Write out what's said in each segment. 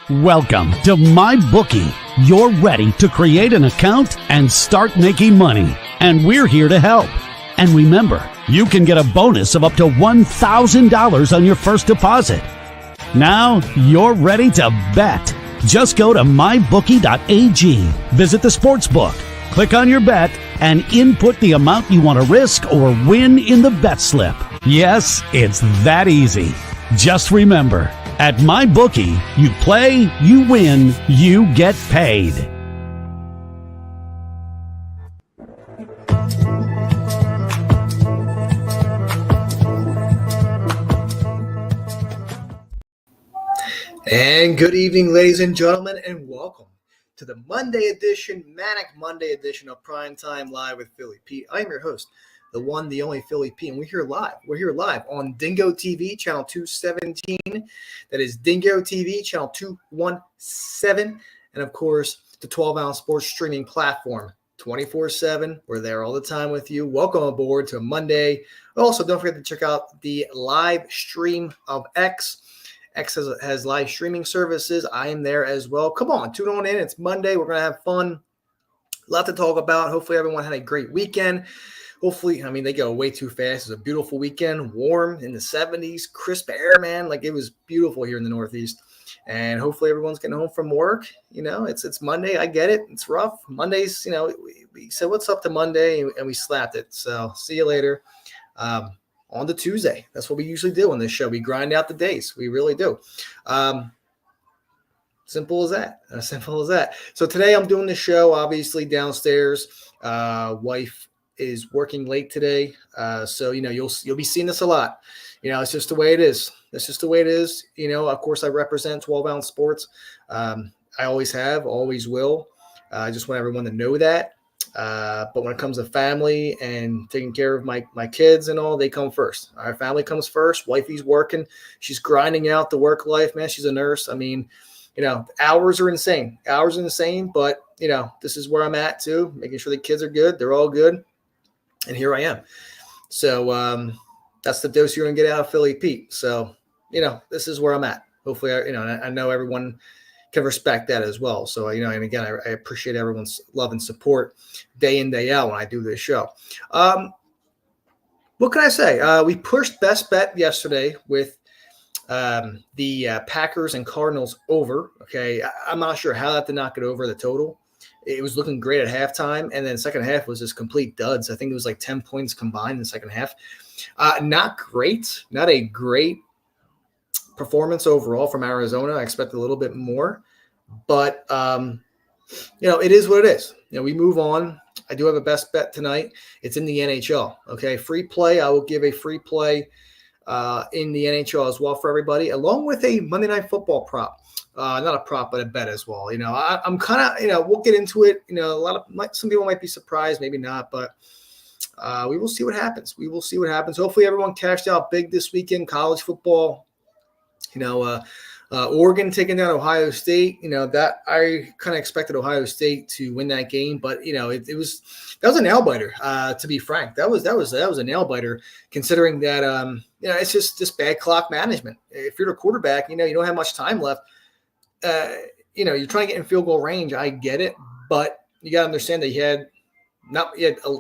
Welcome to MyBookie. You're ready to create an account and start making money. And we're here to help. And remember, you can get a bonus of up to $1,000 on your first deposit. Now you're ready to bet. Just go to mybookie.ag, visit the sportsbook, click on your bet, and input the amount you want to risk or win in the bet slip. Yes, it's that easy. Just remember, at MyBookie, you play, you win, you get paid. And good evening, ladies and gentlemen, and welcome to the Monday edition, Manic Monday edition of Primetime Live with Philly Pete. I'm your host, the one, the only Philly Pete, and we're here live. We're here live on Dingo TV, channel 217. That is Dingo TV, channel 217. And, of course, the 12-ounce sports streaming platform, 24/7. We're there all the time with you. Welcome aboard to Monday. Also, don't forget to check out the live stream of X. X has live streaming services. I am there as well. Come on, tune on in. It's Monday. We're going to have fun. A lot to talk about. Hopefully everyone had a great weekend. Hopefully, I mean, they go way too fast. It was a beautiful weekend, warm in the 70s, crisp air, man. Like, it was beautiful here in the Northeast. And hopefully everyone's getting home from work. You know, it's Monday. I get it. It's rough. Mondays, you know, we said what's up to Monday, and we slapped it. So see you later. On to Tuesday. That's what we usually do on this show. We grind out the days. We really do. Simple as that. Simple as that. So today I'm doing the show, obviously, downstairs. Wife is working late today. So, you know, you'll be seeing this a lot. You know, it's just the way it is. It's just the way it is. You know, of course, I represent 12-ounce sports. I always have, always will. I just want everyone to know that. But when it comes to family and taking care of my kids and all, they come first. Our family comes first. Wifey's working. She's grinding out the work life, man. She's a nurse. I mean, you know, hours are insane. But, you know, this is where I'm at too, making sure the kids are good. They're all good. And here I am. So that's the dose you're going to get out of Philly Pete. So, you know, this is where I'm at. Hopefully, I know everyone can respect that as well. So, you know, and again, I appreciate everyone's love and support day in, day out when I do this show. What can I say? We pushed best bet yesterday with the Packers and Cardinals over. Okay. I'm not sure how that did not get over the total. It was looking great at halftime, and then second half was just complete duds. I think it was like 10 points combined in the second half. Not great. Not a great performance overall from Arizona. I expect a little bit more, but you know, it is what it is. You know, we move on. I do have a best bet tonight. It's in the NHL. Okay, free play. I will give a free play in the NHL as well for everybody, along with a Monday Night Football prop. Not a prop, but a bet as well. You know, I'm kind of, you know, we'll get into it. You know, some people might be surprised, maybe not, but we will see what happens. We will see what happens. Hopefully everyone cashed out big this weekend. College football. You know, Oregon taking down Ohio State. You know, that I kind of expected Ohio State to win that game, but you know, that was a nail biter. To be frank, that was a nail biter. Considering that, you know, it's just bad clock management. If you're the quarterback, you know, you don't have much time left. You know, you're trying to get in field goal range. I get it, but you got to understand that you had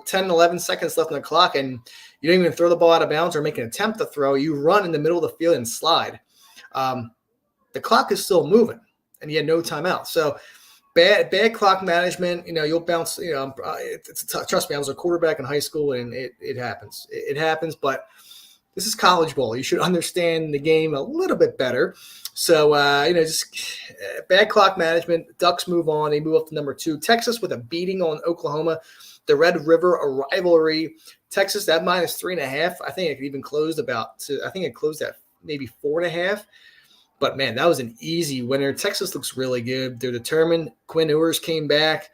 10, 11 seconds left on the clock, and you don't even throw the ball out of bounds or make an attempt to throw. You run in the middle of the field and slide. The clock is still moving, and you had no timeout. So bad clock management. You know, you'll bounce. You know, trust me, I was a quarterback in high school, and it happens. It happens, but this is college ball. You should understand the game a little bit better. So, you know, just bad clock management. Ducks move on. They move up to number 2. Texas with a beating on Oklahoma. The Red River, a rivalry. Texas, that -3.5. I think it even closed at maybe 4.5. But, man, that was an easy winner. Texas looks really good. They're determined. Quinn Ewers came back.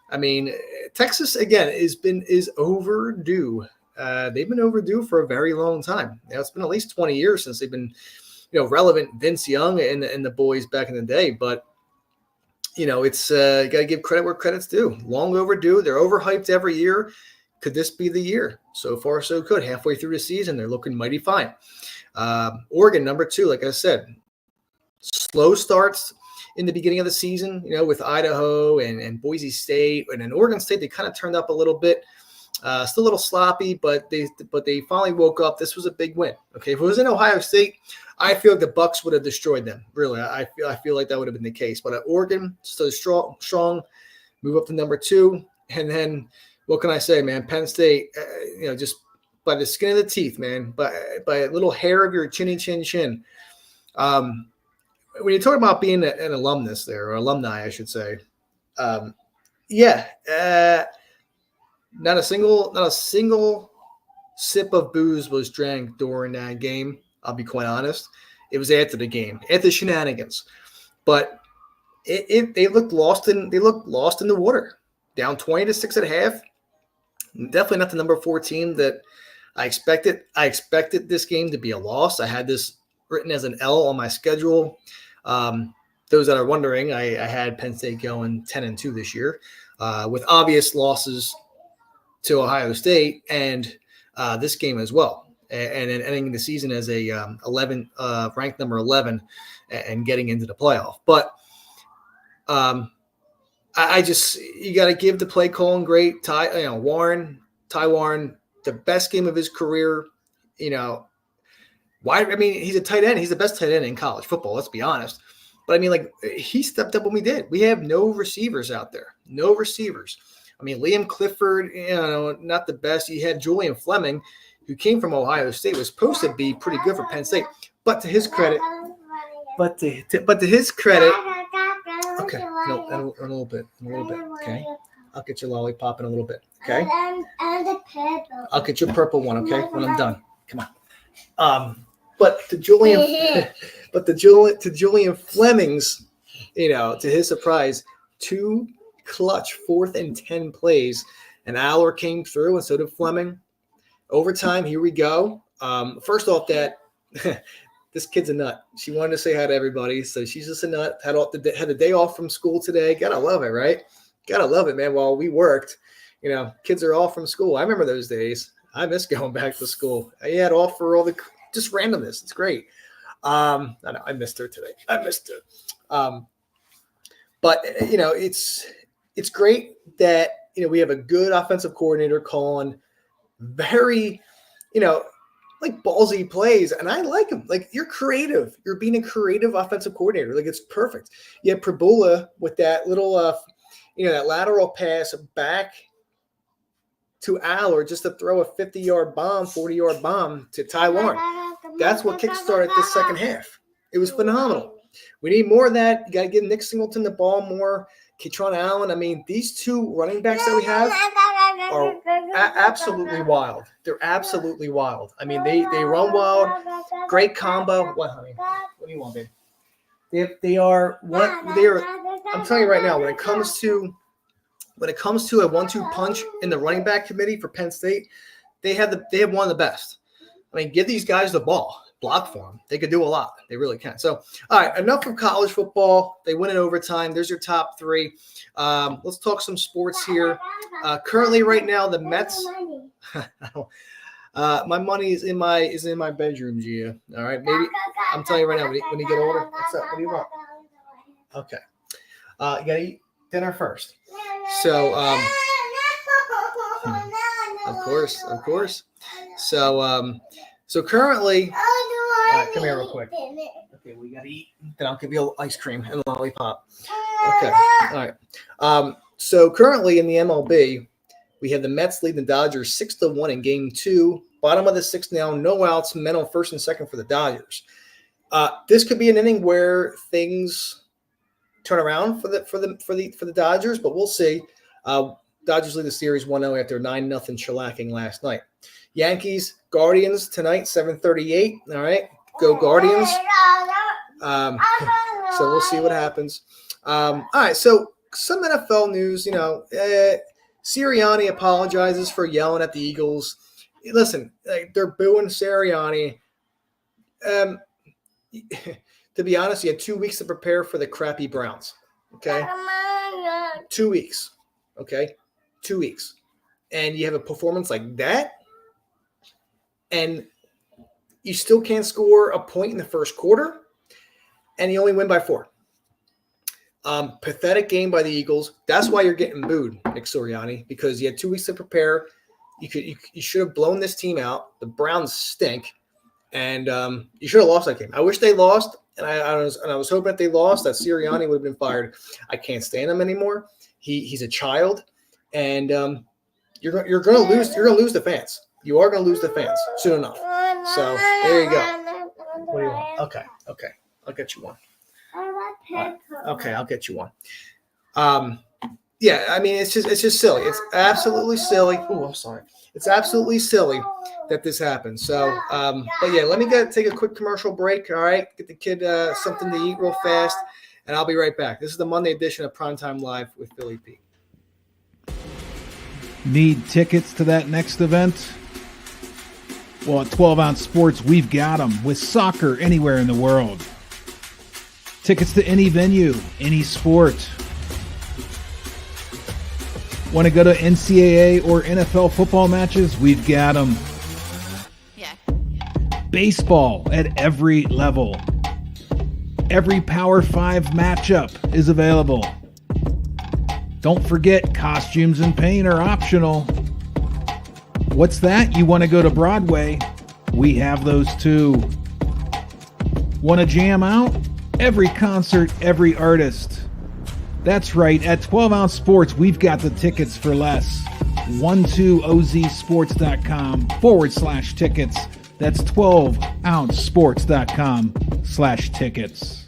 I mean, Texas, again, is overdue. They've been overdue for a very long time. You know, it's been at least 20 years since they've been, you know, relevant. Vince Young and the boys back in the day. But, you know, it's you got to give credit where credit's due. Long overdue. They're overhyped every year. Could this be the year? So far, so good. Halfway through the season, they're looking mighty fine. Oregon, number 2, like I said, slow starts in the beginning of the season, with Idaho and Boise State and Oregon State. They kind of turned up a little bit. Still a little sloppy, but they finally woke up. This was a big win. Okay, if it was in Ohio State, I feel like the Bucks would have destroyed them. Really, I feel like that would have been the case. But at Oregon, still strong, move up to number 2, and then what can I say, man? Penn State, just by the skin of the teeth, man, by a little hair of your chinny chin. When you're talking about being an alumnus there, or alumni, I should say, not a single sip of booze was drank during that game. I'll be quite honest. It was after the game, at the shenanigans, but they looked lost in the water, down 20-6 at half. Definitely not the number 14 that I expected. I expected this game to be a loss. I had this written as an L on my schedule. Those that are wondering, I had Penn State going 10-2 this year, with obvious losses to Ohio State and this game as well, and then ending the season as a ranked number 11 and getting into the playoff. But I just, you got to give the play calling great. Ty Warren, the best game of his career. Why? I mean, he's a tight end. He's the best tight end in college football. Let's be honest. But I mean, he stepped up when we did. We have no receivers out there. No receivers. I mean, Liam Clifford, not the best. You had Julian Fleming, who came from Ohio State, was supposed to be pretty good for Penn State. But to his credit, okay, no, in a little bit, okay. I'll get your lollipop in a little bit, okay. I'll get your purple one, okay, when I'm done. Come on. But to Julian Fleming's, to his surprise, 2 clutch 4th and 10 plays, and Aller came through, and so did Fleming. Overtime, here we go. First off, that this kid's a nut. She wanted to say hi to everybody, so she's just a nut. Had the day off from school today. Gotta love it, right? Gotta love it, man. While we worked, kids are off from school. I remember those days. I miss going back to school. I had off for all the just randomness. It's great. I know I missed her today. I missed her. But it's great that we have a good offensive coordinator calling very, ballsy plays, and I like him. You're creative. You're being a creative offensive coordinator. It's perfect. You have Prabula with that little, that lateral pass back to Aller just to throw a 50-yard bomb, 40-yard bomb to Taiwan. That's what kickstarted this second half. It was phenomenal. We need more of that. You got to give Nick Singleton the ball more. Ketron Allen. I mean, these 2 running backs that we have are absolutely wild. They're absolutely wild. I mean, they run wild. Great combo. What, honey? What do you want, babe? They are. I'm telling you right now, when it comes to a 1-2 punch in the running back committee for Penn State, they have one of the best. I mean, give these guys the ball. Block for them. They could do a lot. They really can. So, all right, enough of college football. They win in overtime. There's your top 3. Let's talk some sports here. Currently, right now, the Mets. My money is in my bedroom, Gia. All right, maybe I'm telling you right now. When you get older, what's up? What do you want? Okay, you gotta eat dinner first. So, of course. So currently, come here real quick. Okay, we gotta eat. Then I'll give you ice cream and a lollipop. Okay, all right. So currently in the MLB, we have the Mets leading the Dodgers 6-1 in Game 2. Bottom of the 6th now, no outs. Men on first and second for the Dodgers. This could be an inning where things turn around for the Dodgers, but we'll see. Dodgers lead the series 1-0 after 9-0 shellacking last night. Yankees, Guardians tonight, 7:38. All right, go Guardians. So we'll see what happens. All right, so some NFL news. Sirianni apologizes for yelling at the Eagles. Listen, they're booing Sirianni. To be honest, you had 2 weeks to prepare for the crappy Browns. Okay, 2 weeks. Okay, 2 weeks, and you have a performance like that. And you still can't score a point in the first quarter, and you only win by 4. Pathetic game by the Eagles. That's why you're getting booed, Nick Sirianni, because you had 2 weeks to prepare. You should have blown this team out. The Browns stink, and you should have lost that game. I wish they lost, and I was hoping that they lost, that Sirianni would have been fired. I can't stand him anymore. He's a child, and you're going to lose. You're going to lose the fans. You are going to lose the fans soon enough. So there you go. What do you want? Okay. I'll get you one. Okay, I'll get you one. Yeah, I mean, it's just silly. It's absolutely silly. Oh, I'm sorry. It's absolutely silly that this happened. So, but yeah, let me take a quick commercial break. All right, get the kid something to eat real fast, and I'll be right back. This is the Monday edition of Primetime Live with Philly Pete. Need tickets to that next event? Well, at 12 Ounce Sports, we've got them with soccer anywhere in the world. Tickets to any venue, any sport. Want to go to NCAA or NFL football matches? We've got them. Yeah. Baseball at every level. Every Power 5 matchup is available. Don't forget, costumes and paint are optional. What's that? You want to go to Broadway? We have those too. Want to jam out? Every concert, every artist. That's right, at 12 Ounce Sports, we've got the tickets for less. 12ozsports.com/tickets. That's 12ouncesports.com/tickets.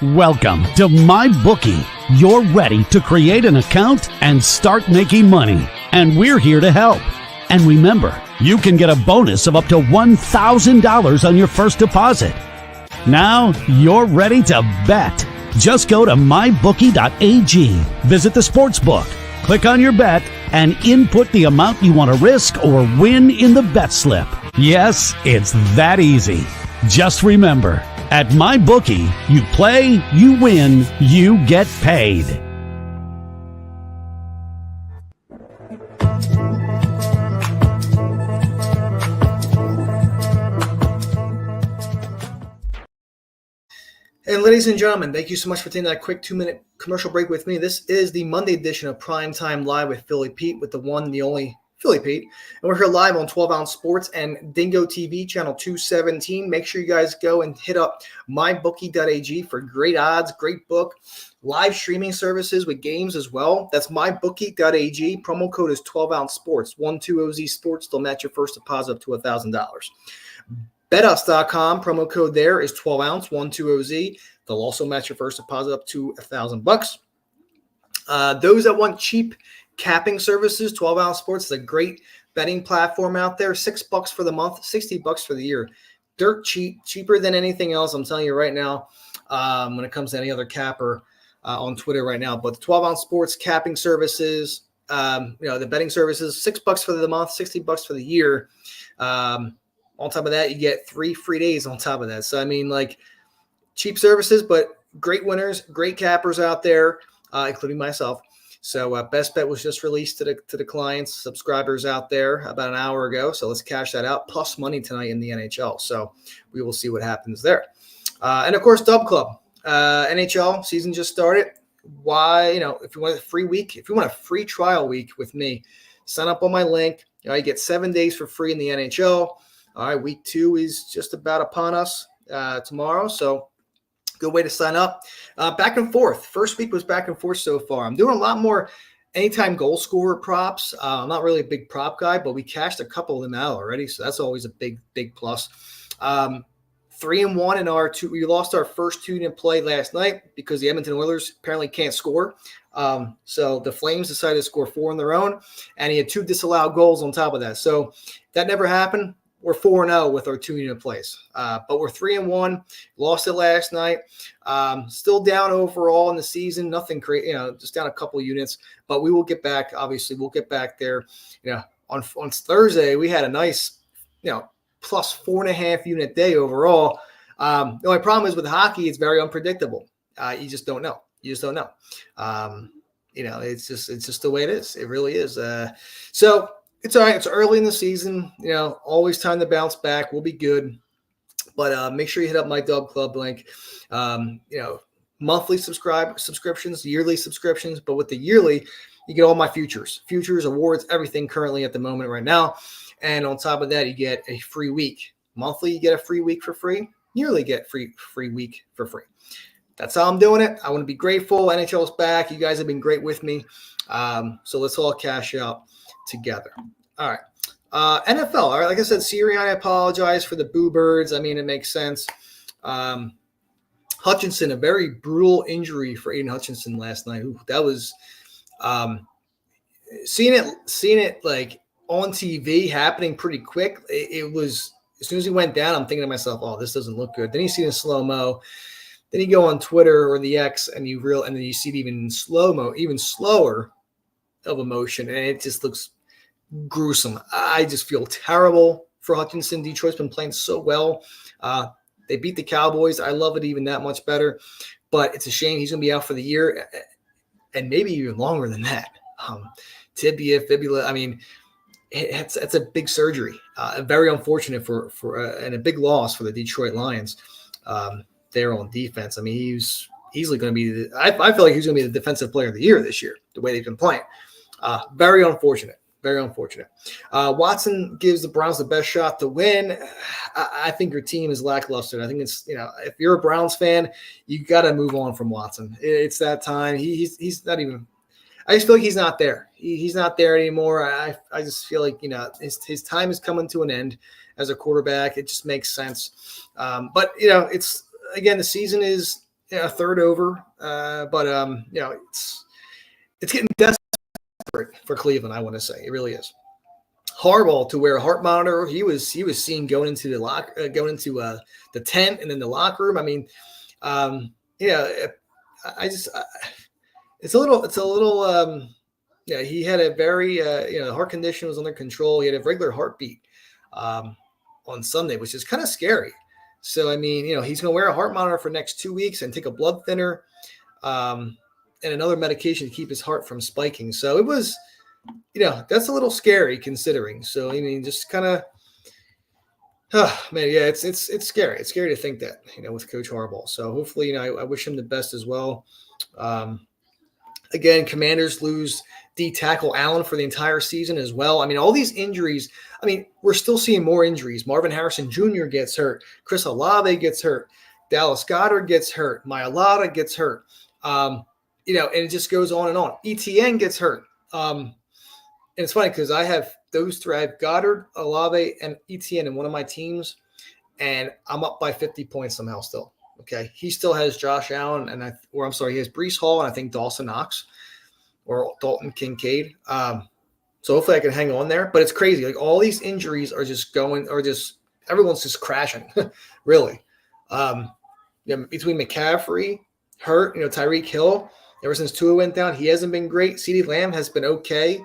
Welcome to MyBookie. You're ready to create an account and start making money. And we're here to help. And remember, you can get a bonus of up to $1,000 on your first deposit. Now you're ready to bet. Just go to mybookie.ag, visit the sportsbook, click on your bet, and input the amount you want to risk or win in the bet slip. Yes, it's that easy. Just remember, at MyBookie, you play, you win, you get paid. And ladies and gentlemen, thank you so much for taking that quick 2-minute commercial break with me. This is the Monday edition of Primetime Live with Philly Pete, with the one and the only Philly Pete. And we're here live on 12 Ounce Sports and Dingo TV, channel 217. Make sure you guys go and hit up mybookie.ag for great odds, great book, live streaming services with games as well. That's mybookie.ag. Promo code is 12 Ounce Sports. 12OZ Sports. They'll match your first deposit up to $1,000. BetUs.com, promo code there is 12 ounce, 12OZ. They'll also match your first deposit up to $1,000. Those that want cheap capping services, 12 Ounce Sports is a great betting platform out there. $6 for the month, $60 for the year. Dirt cheap, cheaper than anything else. I'm telling you right now, when it comes to any other capper on Twitter right now. But the 12 Ounce Sports capping services, the betting services, $6 for the month, $60 for the year. On top of that, you get 3 free days on top of that. So, I mean, like, cheap services, but great winners, great cappers out there, including myself. So, Best Bet was just released to the clients, subscribers out there about an hour ago. So, let's cash that out, plus money tonight in the NHL. So, we will see what happens there. And, of course, Dub Club. NHL season just started. Why, if you want a free week, if you want a free trial week with me, sign up on my link. You get 7 days for free in the NHL. All right, week 2 is just about upon us tomorrow, so good way to sign up. Back and forth. First week was back and forth so far. I'm doing a lot more anytime goal scorer props. I'm not really a big prop guy, but we cashed a couple of them out already, so that's always a big plus. 3-1 in our 2. We lost our first 2 in play last night because the Edmonton Oilers apparently can't score. So the Flames decided to score 4 on their own, and he had 2 disallowed goals on top of that. So that never happened. We're 4-0 with our 2-unit plays, but we're 3-1. Lost it last night. Still down overall in the season. Nothing crazy, just down a couple of units. But we will get back. Obviously, we'll get back there. On Thursday we had a nice, plus 4.5 unit day overall. The only problem is with hockey, it's very unpredictable. You just don't know. it's just the way it is. It really is. So it's all right. It's early in the season. Always time to bounce back. We'll be good. But make sure you hit up my Dub Club link. Monthly subscriptions, yearly subscriptions. But with the yearly, you get all my futures, awards, everything currently at the moment right now. And on top of that, you get a free week. Monthly, you get a free week for free. Yearly, get free week for free. That's how I'm doing it. I want to be grateful. NHL is back. You guys have been great with me. So let's all cash out together. All right. NFL. All right. Like I said, Sirianni, I apologize for the Boo Birds. I mean, it makes sense. Hutchinson, a very brutal injury for Aiden Hutchinson last night. Ooh, that was seeing it like on TV happening pretty quick. It was, as soon as he went down, I'm thinking to myself, oh, this doesn't look good. Then you see it in slow-mo. Then you go on Twitter or the X and then you see it even in slow-mo, even slower of emotion, and it just looks gruesome. I just feel terrible for Hutchinson. Detroit's been playing so well. They beat the Cowboys. I love it even that much better, but it's a shame he's going to be out for the year and maybe even longer than that. Tibia, fibula. I mean, it's a big surgery. Very unfortunate for and a big loss for the Detroit Lions. There on defense. I mean, he's easily going to be I feel like he's going to be the defensive player of the year this year, the way they've been playing. Very unfortunate. Very unfortunate. Watson gives the Browns the best shot to win. I think your team is lackluster. I think it's, if you're a Browns fan, you got to move on from Watson. It's that time. He's not even – I just feel like he's not there. He's not there anymore. I just feel like, his time is coming to an end as a quarterback. It just makes sense. But, it's – again, the season is a third over. But it's getting desperate for Cleveland, I want to say. It really is. Harbaugh to wear a heart monitor. He was seen going into the tent and then the locker room. I mean, it's a little. He had a very the heart condition was under control. He had a regular heartbeat on Sunday, which is kind of scary. So I mean, he's going to wear a heart monitor for the next 2 weeks and take a blood thinner. And another medication to keep his heart from spiking. So it was, that's a little scary considering. So, I mean, just kind of, it's scary. It's scary to think that, with Coach Harbaugh. So hopefully, I wish him the best as well. Again, Commanders lose D tackle Allen for the entire season as well. I mean, all these injuries, we're still seeing more injuries. Marvin Harrison Jr. gets hurt. Chris Olave gets hurt. Dallas Goedert gets hurt. Mailata gets hurt. And it just goes on and on. ETN gets hurt. And it's funny because I have those three. I have Goddard, Olave, and ETN in one of my teams, and I'm up by 50 points somehow still. Okay. He still has Josh Allen, he has Breece Hall, and I think Dawson Knox or Dalton Kincaid. So hopefully I can hang on there. But it's crazy. Like all these injuries are just everyone's just crashing, really. Between McCaffrey, hurt, Tyreek Hill, ever since Tua went down, he hasn't been great. CeeDee Lamb has been okay.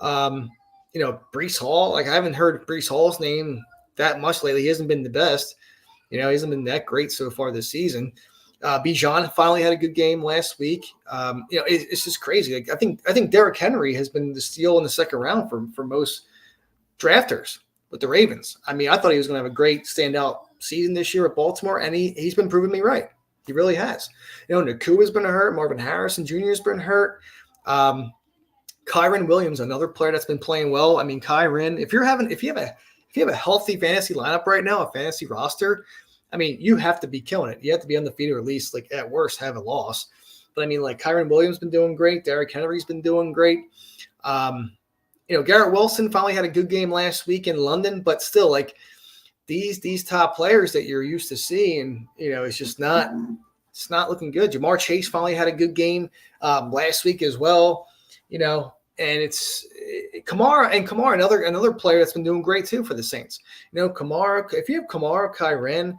Breece Hall, I haven't heard Breece Hall's name that much lately. He hasn't been the best. He hasn't been that great so far this season. Bijan finally had a good game last week. It's just crazy. I think Derrick Henry has been the steal in the second round for most drafters with the Ravens. I thought he was going to have a great standout season this year at Baltimore, and he's been proving me right. He really has. Nakua's been hurt. Marvin Harrison Jr. has been hurt. Kyron Williams, another player that's been playing well. Kyron, if you have a healthy fantasy lineup right now, a fantasy roster, you have to be killing it. You have to be undefeated or at least, at worst, have a loss. But Kyron Williams been doing great. Derrick Henry's been doing great. Garrett Wilson finally had a good game last week in London, but still, these top players that you're used to seeing, it's just not looking good. Jamar Chase finally had a good game last week as well, and it's Kamara, another player that's been doing great too for the Saints. Kamara, if you have Kamara, Kyren,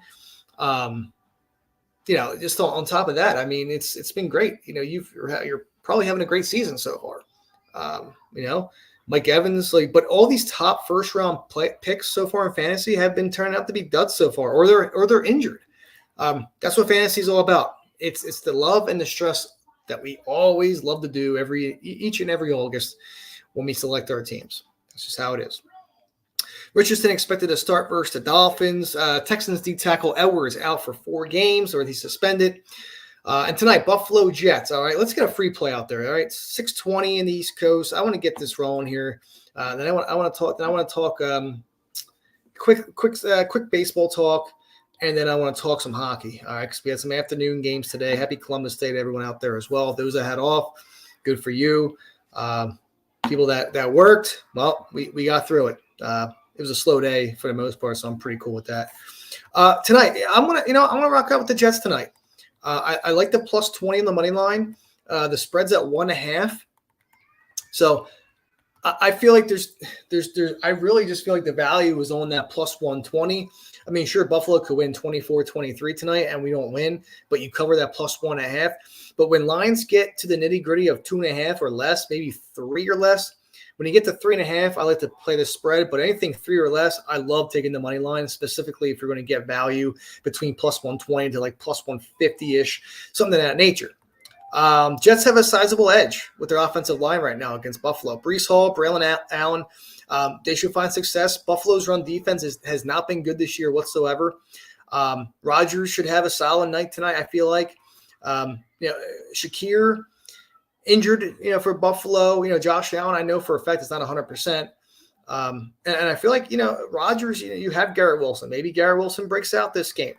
just on top of that, it's been great. You're probably having a great season so far. Mike Evans, but all these top first round picks so far in fantasy have been turning out to be duds so far, or they're injured. That's what fantasy is all about. It's the love and the stress that we always love to do each and every August when we select our teams. That's just how it is. Richardson expected to start versus the Dolphins. Texans D tackle Edwards out for 4 games, or he's suspended. And tonight, Buffalo Jets. All right, let's get a free play out there. All right, 6:20 in the East Coast. I want to get this rolling here. Then I want to talk quick baseball talk, and then I want to talk some hockey. All right, because we had some afternoon games today. Happy Columbus Day to everyone out there as well. Those that had off, good for you. People that worked, well, we got through it. It was a slow day for the most part, so I'm pretty cool with that. Tonight, I'm gonna rock out with the Jets tonight. I like the plus 20 on the money line. The spread's at 1.5. So I feel like I really just feel like the value was on that plus 120. I mean, sure, Buffalo could win 24-23 tonight and we don't win, but you cover that plus 1.5. But when lines get to the nitty gritty of 2.5 or less, maybe 3 or less, when you get to 3.5, I like to play the spread, but anything 3 or less, I love taking the money line, specifically if you're going to get value between plus 120 to like plus 150-ish, something of that nature. Jets have a sizable edge with their offensive line right now against Buffalo. Breece Hall, Braylon Allen, they should find success. Buffalo's run defense has not been good this year whatsoever. Rodgers should have a solid night tonight, I feel like. Shakir injured, for Buffalo. Josh Allen, I know for a fact it's not 100%. And I feel like, Rodgers, you have Garrett Wilson. Maybe Garrett Wilson breaks out this game.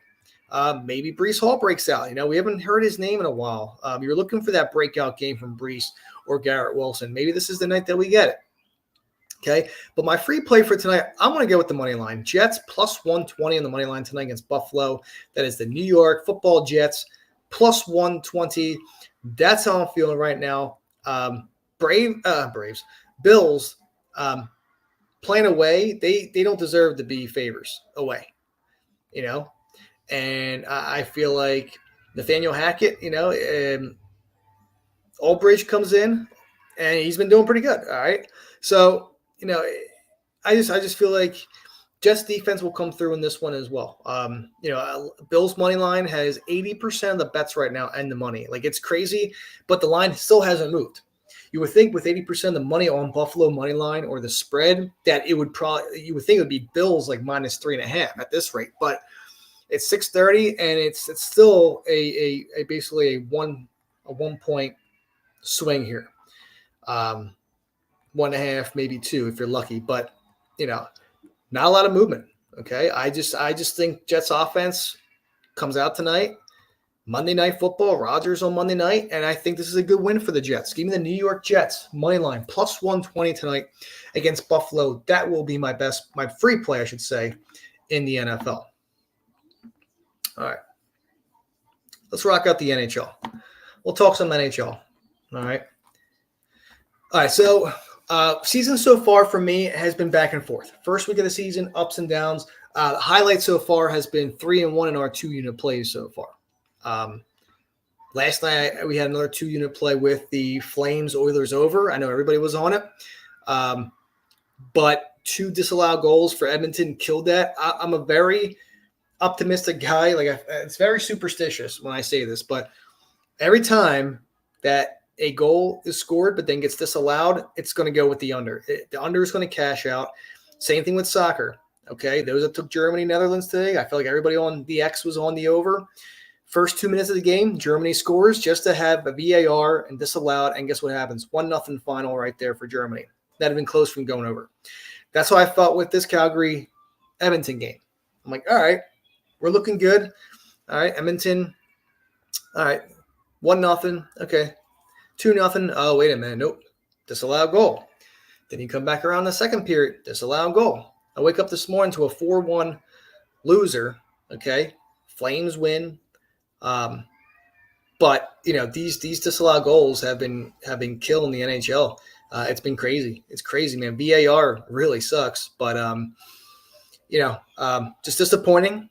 Maybe Breece Hall breaks out. We haven't heard his name in a while. You're looking for that breakout game from Breece or Garrett Wilson. Maybe this is the night that we get it. Okay, but my free play for tonight, I'm going to go with the money line. Jets plus 120 on the money line tonight against Buffalo. That is the New York Football Jets plus 120. That's how I'm feeling right now. Braves, Bills, playing away. They don't deserve to be favors away, And I feel like Nathaniel Hackett, Albridge comes in, and he's been doing pretty good. All right, so I just feel like Jets defense will come through in this one as well. Bills money line has 80% of the bets right now and the money. Like, it's crazy, but the line still hasn't moved. You would think with 80% of the money on Buffalo money line or the spread that you would think it would be Bills like minus 3.5 at this rate, but it's 6:30 and it's still a basically a 1 point swing here. 1.5, maybe 2 if you're lucky, but not a lot of movement. Okay. I just think Jets offense comes out tonight. Monday Night Football, Rodgers on Monday night, and I think this is a good win for the Jets. Give me the New York Jets money line plus 120 tonight against Buffalo. That will be my free play, I should say, in the NFL. All right. Let's rock out the NHL. We'll talk some NHL. All right. So season so far for me has been back and forth. First week of the season, ups and downs. The highlight so far has been 3-1 in our 2-unit plays so far. Last night we had another 2-unit play with the Flames Oilers over. I know everybody was on it. But 2 disallowed goals for Edmonton killed that. I'm a very optimistic guy. It's very superstitious when I say this, but every time that a goal is scored but then gets disallowed, it's going to go with the under. The under is going to cash out. Same thing with soccer. Okay, those that took Germany, Netherlands today, I feel like everybody on the X was on the over. First 2 minutes of the game, Germany scores just to have a VAR and disallowed, and guess what happens? 1-0 final right there for Germany. That had been close from going over. That's how I felt with this Calgary-Edmonton game. I'm like, all right, we're looking good. All right, Edmonton. All right, 1-0. Okay, 2-0. Oh, wait a minute. Nope. Disallowed goal. Then you come back around the second period. Disallowed goal. I wake up this morning to a 4-1 loser. Okay, Flames win. But these disallowed goals have been killing the NHL. It's been crazy. It's crazy, man. VAR really sucks, but just disappointing.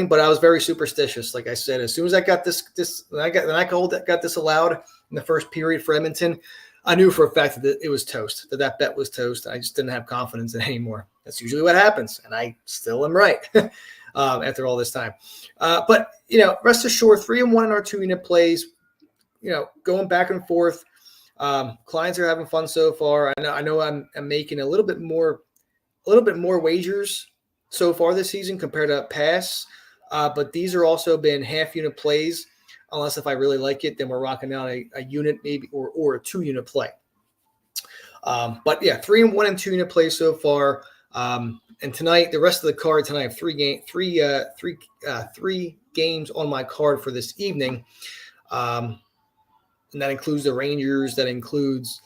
But I was very superstitious. Like I said, as soon as I got got disallowed in the first period for Edmonton, I knew for a fact that it was toast. That bet was toast. I just didn't have confidence in it anymore. That's usually what happens, and I still am right. After all this time. But rest assured, 3-1 in our 2-unit plays. going back and forth. Clients are having fun so far. I know I'm making a little bit more wagers so far this season compared to past. But these are also been half unit plays. Unless if I really like it, then we're rocking out a unit maybe or a 2-unit play. But yeah, 3 and 1 and 2 unit plays so far. And tonight, the rest of the card tonight, I have three games on my card for this evening. And that includes the Rangers. That includes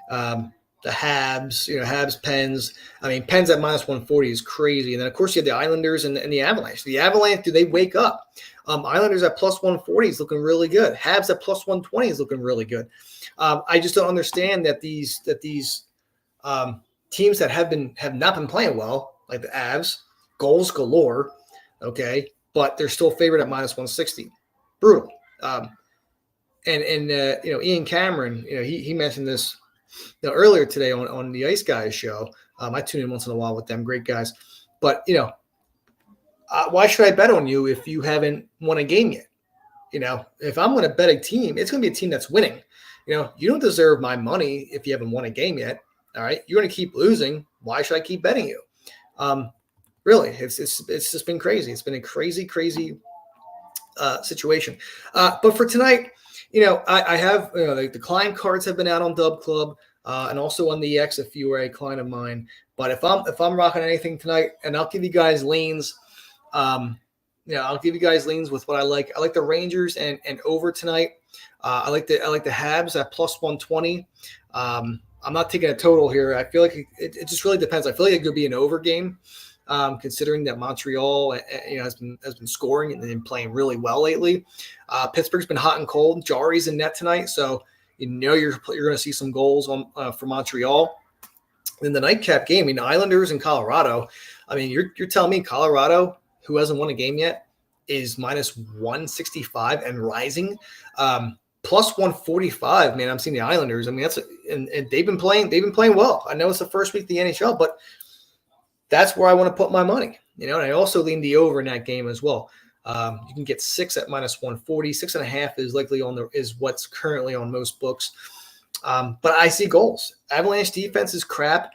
the Habs, Habs, Pens. I mean, Pens at minus 140 is crazy. And then, of course, you have the Islanders and the Avalanche. The Avalanche, do they wake up? Islanders at plus 140 is looking really good. Habs at plus 120 is looking really good. I just don't understand that these teams that have not been playing well, like the Avs, goals galore, okay, but they're still favored at minus 160. Brutal. Ian Cameron, he mentioned this earlier today on the Ice Guys show. I tune in once in a while with them, great guys. But why should I bet on you if you haven't won a game yet? If I'm going to bet a team, it's going to be a team that's winning. You don't deserve my money if you haven't won a game yet. All right, you're going to keep losing. Why should I keep betting you? Really, it's just been crazy. It's been a crazy situation. But for tonight, I have the Klein cards have been out on Dub Club and also on the X if you were a client of mine. But if I'm rocking anything tonight, and I'll give you guys leans. I'll give you guys leans with what I like. I like the Rangers and over tonight. I like the Habs at plus 120. I'm not taking a total here. I feel like it just really depends. I feel like it could be an over game, considering that Montreal has been scoring and been playing really well lately. Pittsburgh's been hot and cold. Jari's in net tonight, so you're going to see some goals for Montreal. In the nightcap game, Islanders and Colorado. You're telling me Colorado, who hasn't won a game yet, is minus 165 and rising. Plus 145, man. I'm seeing the Islanders. And they've been playing well. I know it's the first week of the NHL, but that's where I want to put my money. And I also lean the over in that game as well. You can get 6 at minus 140. 6.5 is likely is what's currently on most books. But I see goals. Avalanche defense is crap.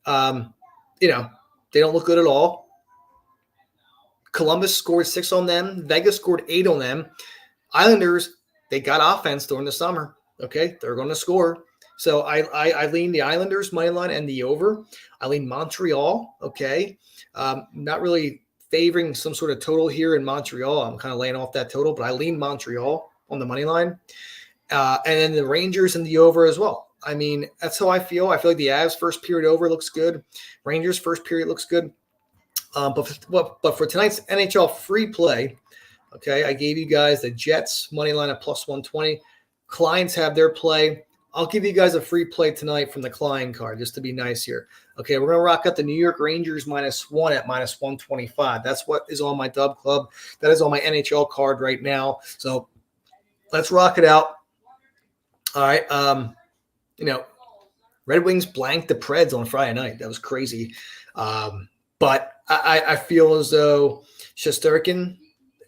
They don't look good at all. Columbus scored 6 on them. Vegas scored 8 on them. Islanders, they got offense during the summer. Okay, they're going to score. So I lean the Islanders money line and the over. I lean Montreal. Okay, not really favoring some sort of total here in Montreal. I'm kind of laying off that total, but I lean Montreal on the money line, and then the Rangers and the over as well. That's how I feel. I feel like the Avs first period over looks good. Rangers first period looks good. But for tonight's NHL free play, okay, I gave you guys the Jets money line at plus 120. Clients have their play. I'll give you guys a free play tonight from the Klein card, just to be nice here. Okay, we're going to rock out the New York Rangers -1 at minus 125. That's what is on my Dub Club. That is on my NHL card right now. So let's rock it out. All right. Red Wings blanked the Preds on Friday night. That was crazy. But I feel as though Shesterkin,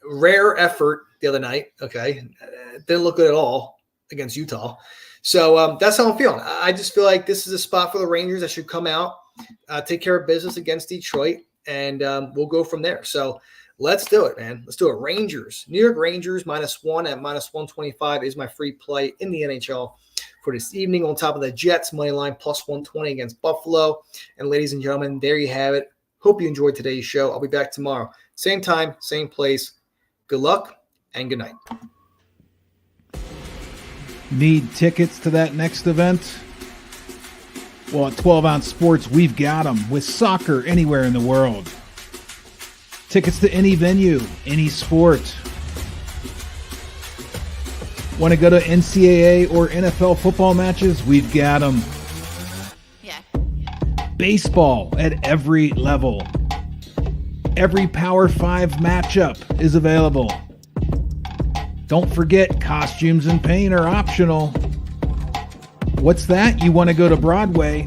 rare effort the other night. Okay. Didn't look good at all against Utah. So that's how I'm feeling. I just feel like this is a spot for the Rangers that should come out, take care of business against Detroit, and we'll go from there. So let's do it, man. Let's do it. Rangers, New York Rangers -1 at minus 125 is my free play in the NHL for this evening, on top of the Jets money line plus 120 against Buffalo. And ladies and gentlemen, there you have it. Hope you enjoyed today's show. I'll be back tomorrow. Same time, same place. Good luck and good night. Need tickets to that next event? Well, at 12 Ounce Sports, we've got them with soccer anywhere in the world. Tickets to any venue, any sport. Want to go to NCAA or NFL football matches? We've got them. Yeah. Baseball at every level. Every Power 5 matchup is available. Don't forget, costumes and paint are optional. What's that? You want to go to Broadway?